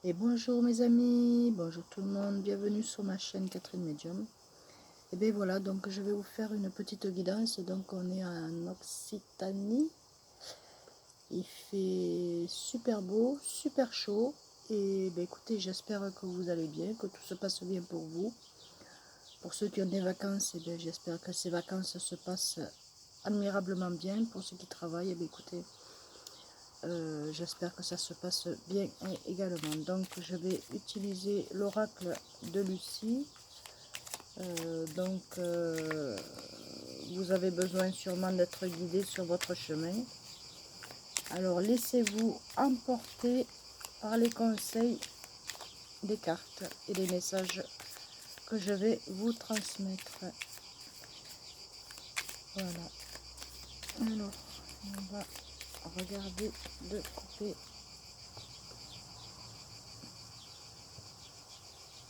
Et bonjour mes amis, bonjour tout le monde, bienvenue sur ma chaîne Catherine Medium. Et bien voilà, donc je vais vous faire une petite guidance. Donc on est en Occitanie, il fait super beau, super chaud. Et ben écoutez, j'espère que vous allez bien, que tout se passe bien pour vous. Pour ceux qui ont des vacances, et bien j'espère que ces vacances se passent admirablement bien. Pour ceux qui travaillent, et bien écoutez, j'espère que ça se passe bien également. Donc je vais utiliser l'oracle de Lucie. Vous avez besoin sûrement d'être guidé sur votre chemin. Alors laissez-vous emporter par les conseils des cartes et des messages que je vais vous transmettre. Voilà. Alors on va regarder de couper.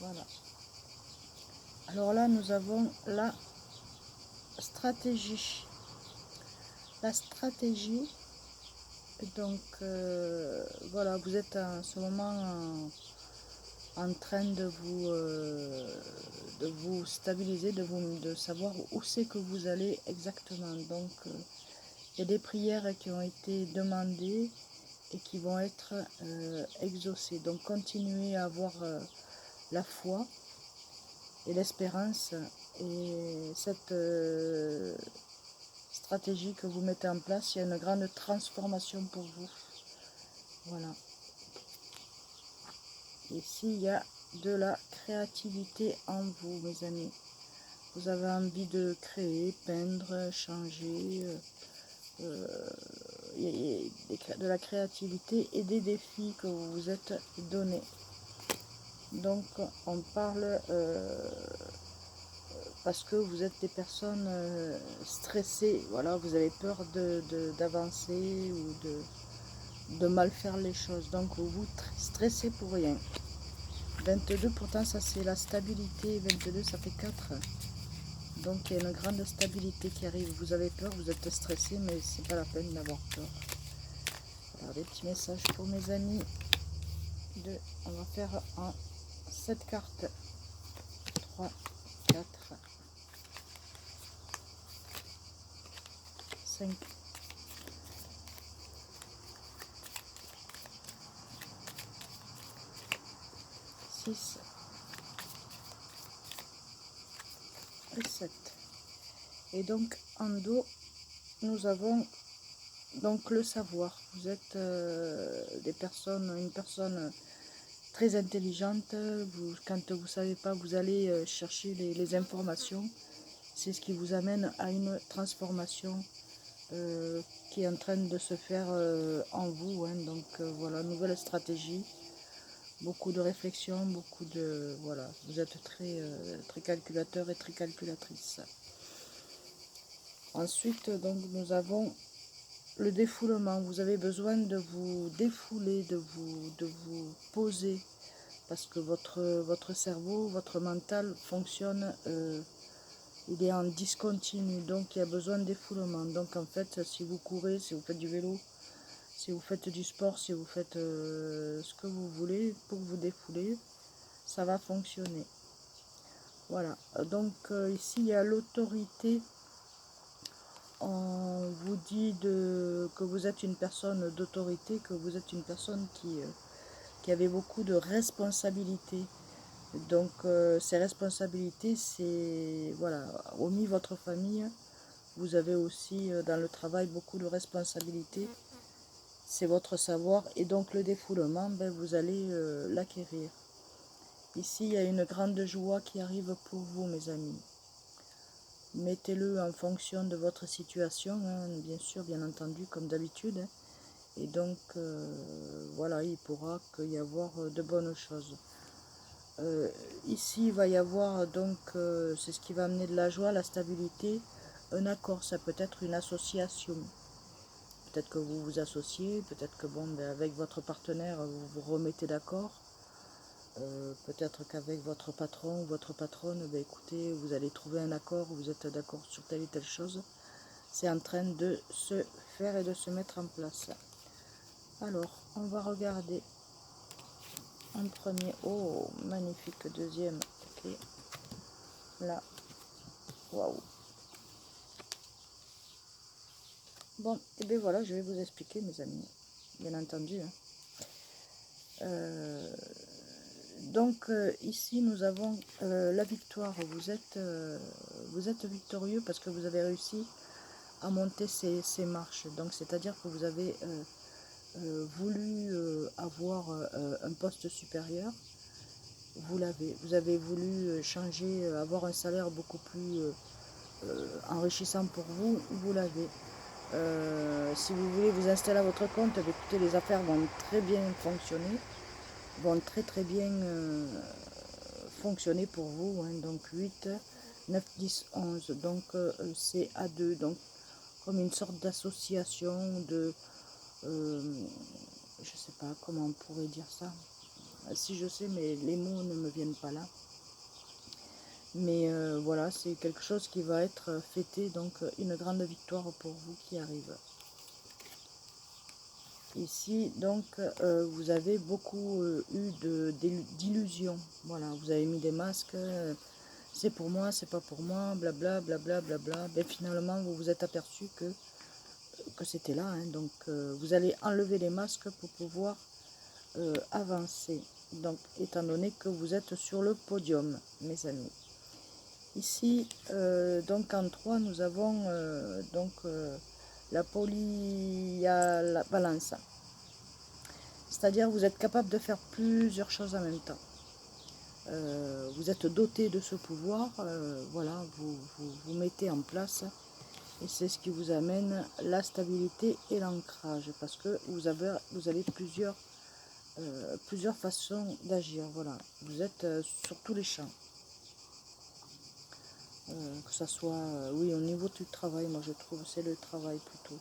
Voilà. Alors là nous avons la stratégie. La stratégie, donc voilà, vous êtes en ce moment en train de vous stabiliser, de savoir où c'est que vous allez exactement. Donc il y a des prières qui ont été demandées et qui vont être exaucées. Donc continuez à avoir la foi et l'espérance, et cette stratégie que vous mettez en place, il y a une grande transformation pour vous. Voilà. Ici, il y a de la créativité en vous, mes amis. Vous avez envie de créer, peindre, changer. Il y a de la créativité et des défis que vous vous êtes donnés. Donc, on parle parce que vous êtes des personnes stressées. Voilà, vous avez peur d'avancer ou de mal faire les choses. Donc, vous vous stressez pour rien. 22, pourtant ça c'est la stabilité. 22, ça fait 4. Donc il y a une grande stabilité qui arrive. Vous avez peur, vous êtes stressé, mais c'est pas la peine d'avoir peur. Alors des petits messages pour mes amis. On va faire en 7 cartes. 3, 4, 5, 6 et 7. Et donc en dos, nous avons donc le savoir. Vous êtes une personne très intelligente. Quand vous ne savez pas, vous allez chercher les informations. C'est ce qui vous amène à une transformation qui est en train de se faire en vous. Hein. Donc voilà, nouvelle stratégie, beaucoup de réflexion, beaucoup de... Voilà, vous êtes très calculateur et très calculatrice. Ensuite, donc, nous avons le défoulement. Vous avez besoin de vous défouler, de vous poser, parce que votre cerveau, votre mental fonctionne, il est en discontinu, donc il y a besoin de défoulement. Donc en fait, si vous courez, si vous faites du vélo, si vous faites du sport, si vous faites ce que vous voulez pour vous défouler, ça va fonctionner. Voilà, donc ici il y a l'autorité. On vous dit que vous êtes une personne d'autorité, que vous êtes une personne qui avait beaucoup de responsabilités. Donc ces responsabilités, c'est, voilà, hormis votre famille, vous avez aussi dans le travail beaucoup de responsabilités. C'est votre savoir, et donc le défoulement, ben, vous allez l'acquérir. Ici, il y a une grande joie qui arrive pour vous, mes amis. Mettez-le en fonction de votre situation, hein, bien sûr, bien entendu, comme d'habitude. Hein. Et donc, voilà, il pourra y avoir de bonnes choses. Ici, il va y avoir, donc, c'est ce qui va amener de la joie, la stabilité, un accord. Ça peut être une association. Peut-être que vous vous associez, peut-être que bon, ben, avec votre partenaire, vous vous remettez d'accord. Peut-être qu'avec votre patron ou votre patronne, ben, écoutez, vous allez trouver un accord, vous êtes d'accord sur telle et telle chose. C'est en train de se faire et de se mettre en place. Alors, on va regarder un premier. Oh, magnifique. Deuxième. Ok. Là. Waouh. Bon, et bien voilà, je vais vous expliquer, mes amis. Bien entendu. Hein. Donc, ici, nous avons la victoire. Vous êtes victorieux parce que vous avez réussi à monter ces marches. Donc, c'est-à-dire que vous avez voulu avoir un poste supérieur. Vous l'avez. Vous avez voulu changer, avoir un salaire beaucoup plus enrichissant pour vous. Vous l'avez. Si vous voulez vous installer à votre compte, écoutez, les affaires vont très bien fonctionner, vont très bien fonctionner pour vous. Hein. Donc 8, 9, 10, 11. Donc c'est à 2. Donc comme une sorte d'association de... je sais pas comment on pourrait dire ça. Si je sais, mais les mots ne me viennent pas là. Mais voilà, c'est quelque chose qui va être fêté. Donc une grande victoire pour vous qui arrive. Ici, donc, vous avez beaucoup eu d'illusions. Voilà, vous avez mis des masques, c'est pour moi, c'est pas pour moi, blabla, blabla, blabla. Mais finalement, vous vous êtes aperçu que c'était là. Hein, donc, vous allez enlever les masques pour pouvoir avancer. Donc, étant donné que vous êtes sur le podium, mes amis. Ici, donc en 3, nous avons la polyvalence. C'est-à-dire vous êtes capable de faire plusieurs choses en même temps. Vous êtes doté de ce pouvoir, voilà, vous mettez en place et c'est ce qui vous amène la stabilité et l'ancrage parce que vous avez plusieurs façons d'agir. Voilà, vous êtes sur tous les champs. Que ça soit, oui, au niveau du travail, moi je trouve c'est le travail plutôt.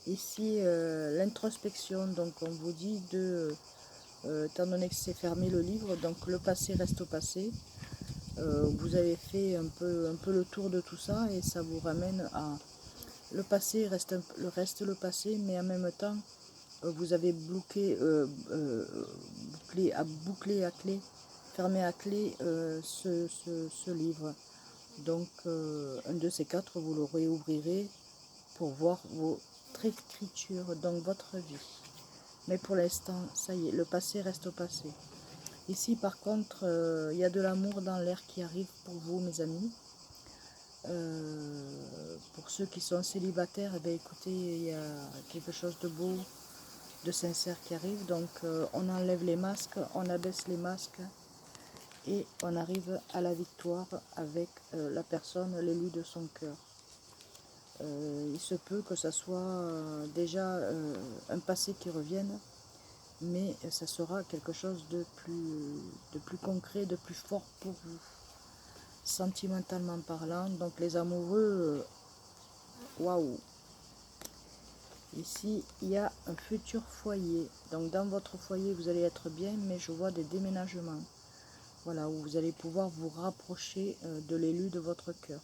Ici, l'introspection, donc on vous dit étant donné que c'est fermé le livre, donc le passé reste au passé. Vous avez fait un peu le tour de tout ça et ça vous ramène à... Le passé reste le passé, mais en même temps, vous avez bouclé à clé, fermé à clé ce livre. Donc, un de ces quatre, vous le réouvrirez pour voir votre écriture, donc votre vie. Mais pour l'instant, ça y est, le passé reste au passé. Ici, par contre, il y a de l'amour dans l'air qui arrive pour vous, mes amis. Pour ceux qui sont célibataires, eh bien, écoutez, il y a quelque chose de beau, de sincère qui arrive. Donc, on enlève les masques, on abaisse les masques et on arrive à la victoire avec la personne, l'élu de son cœur. Il se peut que ça soit déjà un passé qui revienne, mais ça sera quelque chose de plus concret, de plus fort pour vous, sentimentalement parlant. Donc les amoureux, waouh! Ici, il y a un futur foyer. Donc dans votre foyer, vous allez être bien, mais je vois des déménagements. Voilà, où vous allez pouvoir vous rapprocher de l'élu de votre cœur.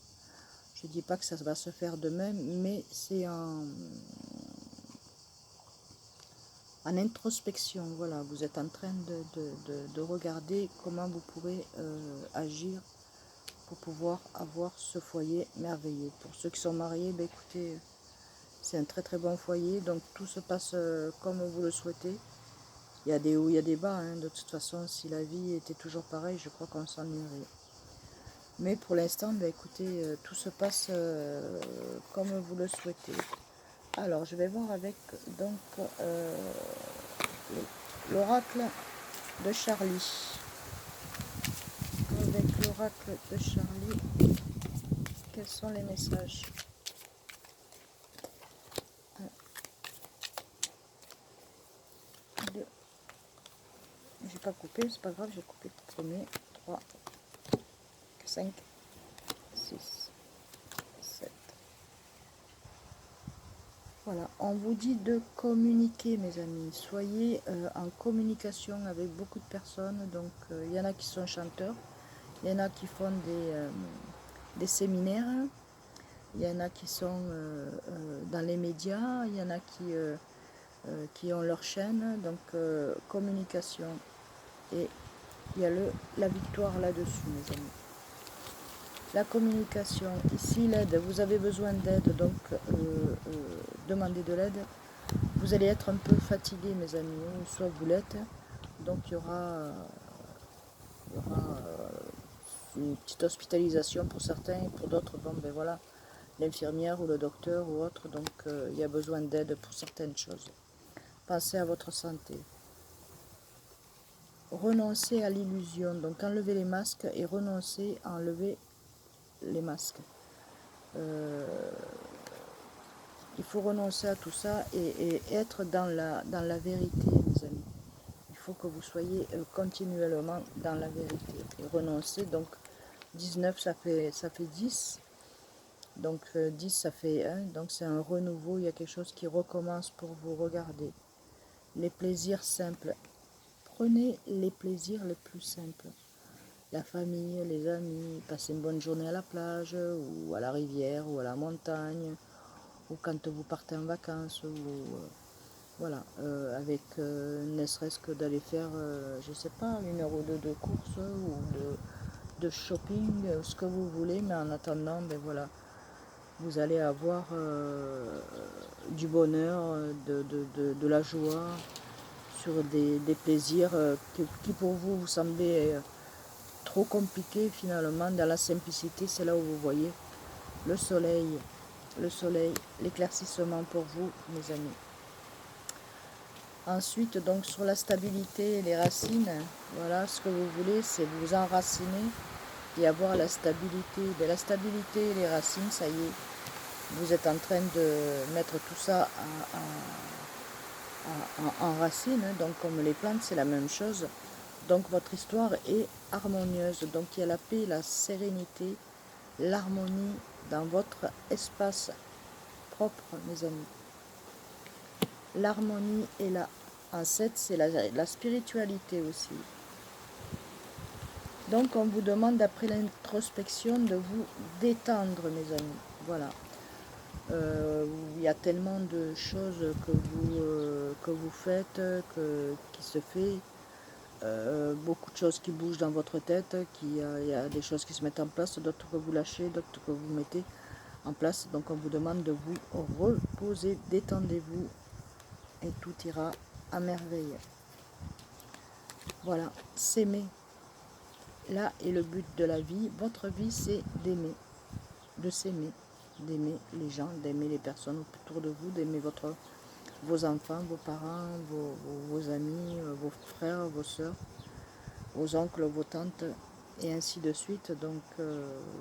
Je ne dis pas que ça va se faire de même, mais c'est en introspection. Voilà, vous êtes en train de regarder comment vous pourrez agir pour pouvoir avoir ce foyer merveilleux. Pour ceux qui sont mariés, ben écoutez, c'est un très bon foyer, donc tout se passe comme vous le souhaitez. Il y a des hauts, il y a des bas, hein. De toute façon, si la vie était toujours pareille, je crois qu'on s'ennuierait. Mais pour l'instant, ben écoutez, tout se passe comme vous le souhaitez. Alors, je vais voir avec donc l'oracle de Charlie. Avec l'oracle de Charlie, quels sont les messages? J'ai pas coupé, c'est pas grave, j'ai coupé le premier. 3, 5, 6, 7. Voilà, on vous dit de communiquer, mes amis. Soyez en communication avec beaucoup de personnes. Donc, il y en a qui sont chanteurs, il y en a qui font des séminaires, il y en a qui sont dans les médias, il y en a qui ont leur chaîne. Donc, communication. et il y a la victoire là-dessus, mes amis. La communication, ici l'aide, vous avez besoin d'aide, donc demandez de l'aide. Vous allez être un peu fatigué, mes amis, ou soit vous l'êtes, donc il y aura une petite hospitalisation pour certains, et pour d'autres, bon ben voilà, l'infirmière ou le docteur ou autre, donc il y a besoin d'aide pour certaines choses. Pensez à votre santé. Renoncez à l'illusion, donc enlevez les masques et renoncez à enlever les masques. Il faut renoncer à tout ça et être dans la vérité, mes amis. Il faut que vous soyez continuellement dans la vérité. Et renoncer, donc 19 ça fait 10. Donc 10 ça fait 1. Donc c'est un renouveau, il y a quelque chose qui recommence pour vous. Regardez. Les plaisirs simples. Prenez les plaisirs les plus simples. La famille, les amis, passer une bonne journée à la plage, ou à la rivière, ou à la montagne, ou quand vous partez en vacances, ou voilà, avec ne serait-ce que d'aller faire, je sais pas, 1 heure ou deux de course, ou de shopping, ce que vous voulez, mais en attendant, ben voilà, vous allez avoir du bonheur, de la joie, sur des plaisirs qui pour vous, vous semblez trop compliqués finalement. Dans la simplicité, c'est là où vous voyez le soleil, l'éclaircissement pour vous, mes amis. Ensuite, donc sur la stabilité et les racines, voilà, ce que vous voulez, c'est vous enraciner et avoir la stabilité. De la stabilité et les racines, ça y est, vous êtes en train de mettre tout ça en racines, donc comme les plantes, c'est la même chose. Donc votre histoire est harmonieuse, donc il y a la paix, la sérénité, l'harmonie dans votre espace propre, mes amis. L'harmonie est là. En 7, c'est la spiritualité aussi. Donc on vous demande, après l'introspection, de vous détendre, mes amis. Voilà. Il y a tellement de choses que vous faites, qui se fait. Beaucoup de choses qui bougent dans votre tête, il y a des choses qui se mettent en place, d'autres que vous lâchez, d'autres que vous mettez en place. Donc on vous demande de vous reposer, détendez-vous et tout ira à merveille. Voilà, s'aimer. Là est le but de la vie. Votre vie, c'est d'aimer, de s'aimer, d'aimer les gens, d'aimer les personnes autour de vous, d'aimer vos enfants, vos parents, vos amis, vos frères, vos soeurs, vos oncles, vos tantes, et ainsi de suite. Donc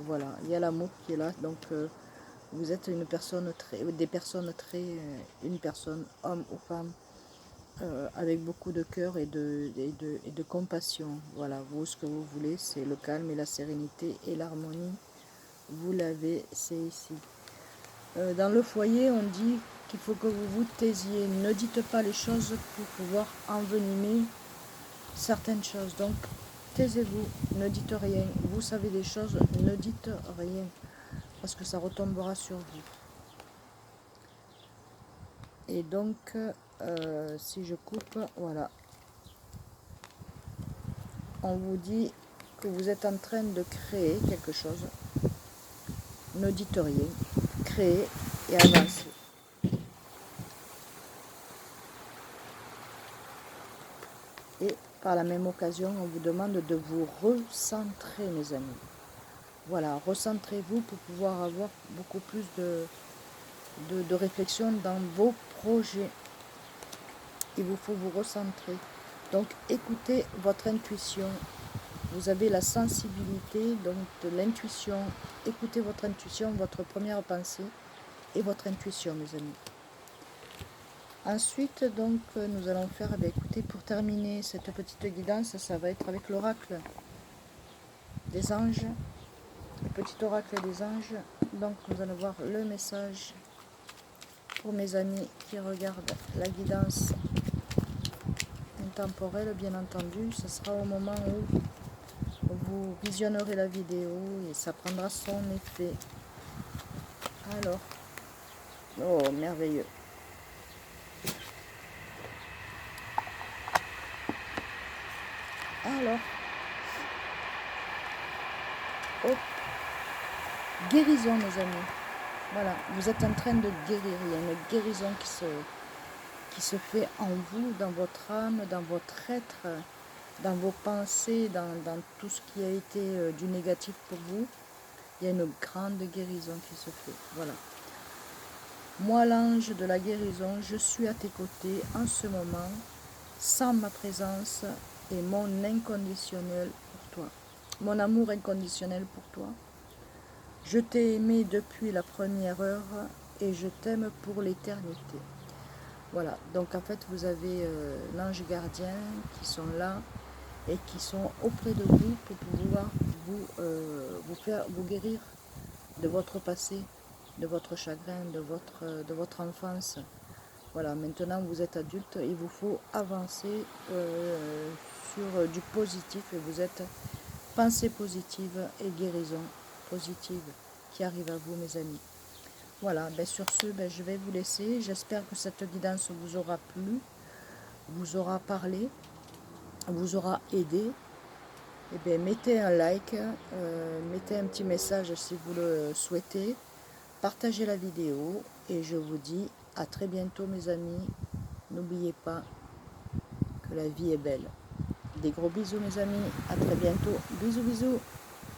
voilà, il y a l'amour qui est là. Donc vous êtes une personne une personne, homme ou femme, avec beaucoup de cœur et de compassion. Voilà, vous, ce que vous voulez, c'est le calme et la sérénité et l'harmonie. Vous l'avez, c'est ici. Dans le foyer, on dit qu'il faut que vous vous taisiez. Ne dites pas les choses pour pouvoir envenimer certaines choses. Donc, taisez-vous, ne dites rien. Vous savez des choses, ne dites rien, parce que ça retombera sur vous. Et donc, si je coupe, voilà. On vous dit que vous êtes en train de créer quelque chose. Ne dites rien. Créez et avancez. Et par la même occasion, on vous demande de vous recentrer, mes amis. Voilà, recentrez-vous pour pouvoir avoir beaucoup plus de réflexion dans vos projets. Il vous faut vous recentrer. Donc, écoutez votre intuition. Vous avez la sensibilité, donc de l'intuition. Écoutez votre intuition, votre première pensée et votre intuition, mes amis. Ensuite, donc, nous allons faire, écoutez, pour terminer cette petite guidance, ça va être avec l'oracle des anges, le petit oracle des anges. Donc, nous allons voir le message pour mes amis qui regardent la guidance intemporelle, bien entendu. Ce sera au moment où vous visionnerez la vidéo et ça prendra son effet. Alors, oh, merveilleux. Alors, hop, guérison mes amis. Voilà, vous êtes en train de guérir. Il y a une guérison qui se fait en vous, dans votre âme, dans votre être, dans vos pensées, dans tout ce qui a été du négatif pour vous. Il y a une grande guérison qui se fait. Voilà. Moi, l'ange de la guérison, je suis à tes côtés en ce moment, sans ma présence et mon inconditionnel pour toi. Mon amour inconditionnel pour toi. Je t'ai aimé depuis la première heure et je t'aime pour l'éternité. Voilà, donc en fait vous avez l'ange gardien qui sont là et qui sont auprès de vous pour pouvoir vous guérir de votre passé, de votre chagrin, de votre enfance. Voilà, maintenant vous êtes adulte, il vous faut avancer sur du positif et vous êtes pensée positive et guérison positive qui arrive à vous mes amis. Voilà, ben sur ce, ben je vais vous laisser. J'espère que cette guidance vous aura plu, vous aura parlé, vous aura aidé. Et bien, mettez un like, mettez un petit message si vous le souhaitez, partagez la vidéo et je vous dis à très bientôt mes amis. N'oubliez pas que la vie est belle. Des gros bisous mes amis, à très bientôt. Bisous bisous.